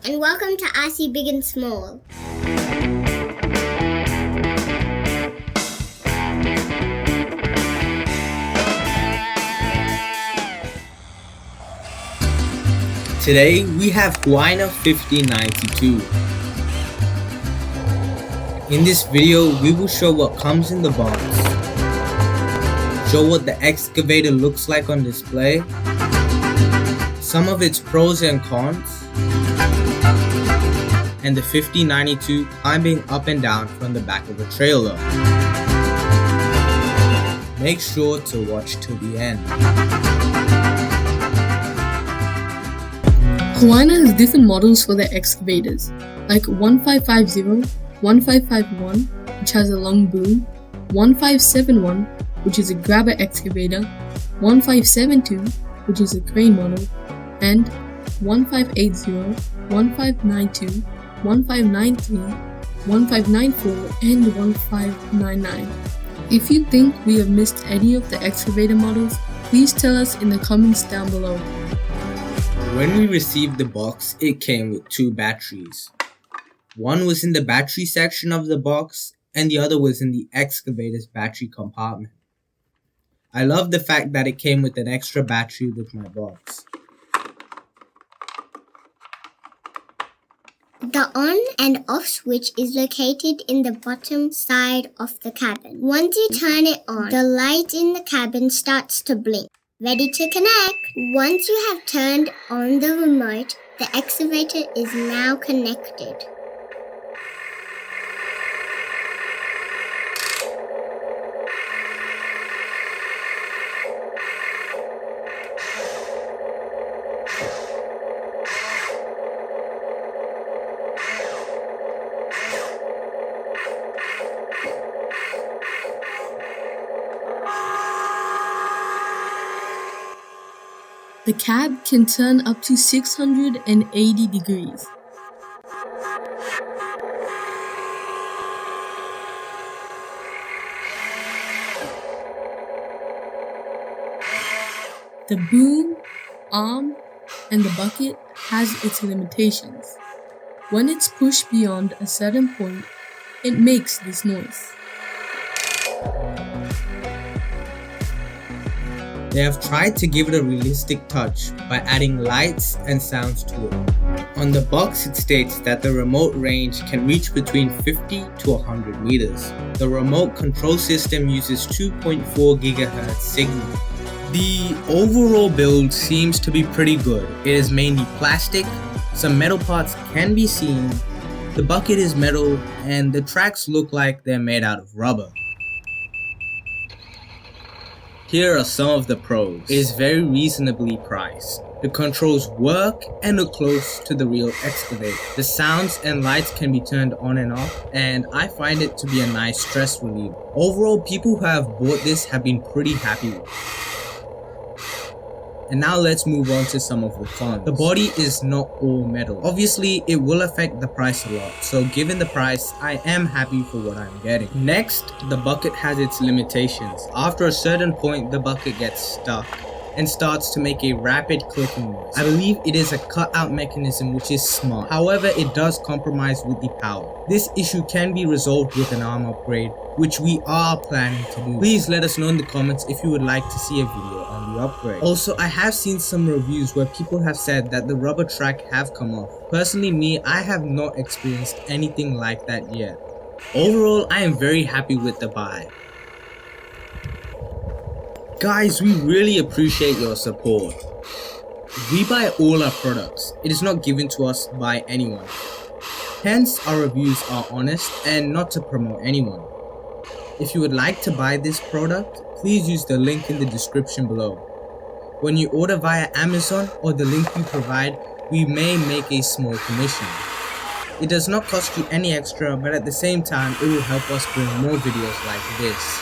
and welcome to RC Big and Small. Today we have HUINA 5092. In this video we will show what comes in the box, show what the excavator looks like on display, some of its pros and cons, and the 5092 climbing up and down from the back of a trailer. Make sure to watch till the end. HUINA has different models for their excavators, like 1550, 1551, which has a long boom, 1571, which is a grabber excavator, 1572, which is a crane model, and 1580, 1592, 1593, 1594, and 1599. If you think we have missed any of the excavator models, please tell us in the comments down below. When we received the box, it came with two batteries. One was in the battery section of the box, and the other was in the excavator's battery compartment. I love the fact that it came with an extra battery with my box. The on and off switch is located in the bottom side of the cabin. Once you turn it on, the light in the cabin starts to blink. Ready to connect? Once you have turned on the remote, the excavator is now connected. The cab can turn up to 680 degrees. The boom, arm, and the bucket has its limitations. When it's pushed beyond a certain point, it makes this noise. They have tried to give it a realistic touch by adding lights and sounds to it. On the box it states that the remote range can reach between 50 to 100 meters. The remote control system uses 2.4 GHz signal. The overall build seems to be pretty good. It is mainly plastic, some metal parts can be seen, the bucket is metal, and the tracks look like they're made out of rubber. Here are some of the pros. It is very reasonably priced. The controls work and are close to the real excavator. The sounds and lights can be turned on and off, and I find it to be a nice stress reliever. Overall, people who have bought this have been pretty happy with it. And now let's move on to some of the cons. The body is not all metal. Obviously, it will affect the price a lot, so given the price, I am happy for what I'm getting. Next, the bucket has its limitations. After a certain point, the bucket gets stuck and starts to make a rapid clicking noise. I believe it is a cutout mechanism, which is smart. However, it does compromise with the power. This issue can be resolved with an arm upgrade, which we are planning to do. Please let us know in the comments if you would like to see a video on the upgrade. Also, I have seen some reviews where people have said that the rubber track have come off. Personally, I have not experienced anything like that yet. Overall, I am very happy with the buy. Guys, we really appreciate your support. We buy all our products. It is not given to us by anyone. Hence, our reviews are honest and not to promote anyone. If you would like to buy this product, please use the link in the description below. When you order via Amazon or the link we provide, we may make a small commission. It does not cost you any extra, but at the same time, it will help us bring more videos like this.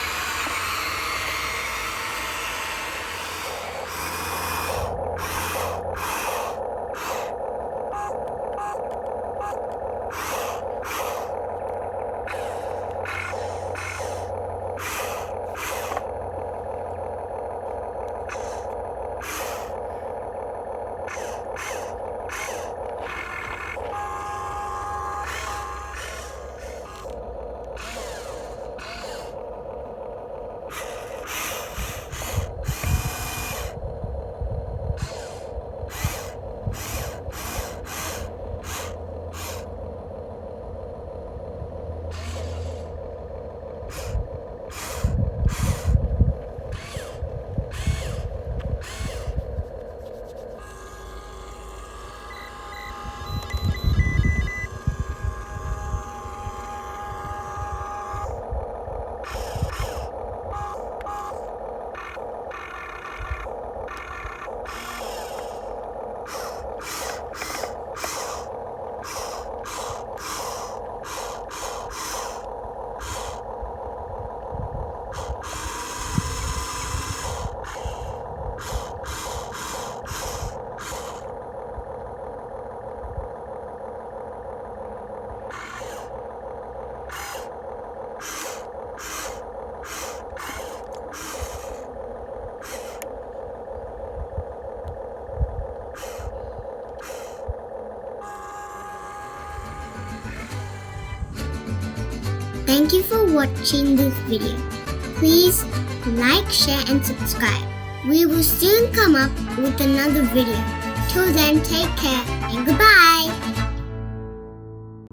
Thank you for watching this video. Please like, share and subscribe. We will soon come up with another video. Till then, take care and goodbye.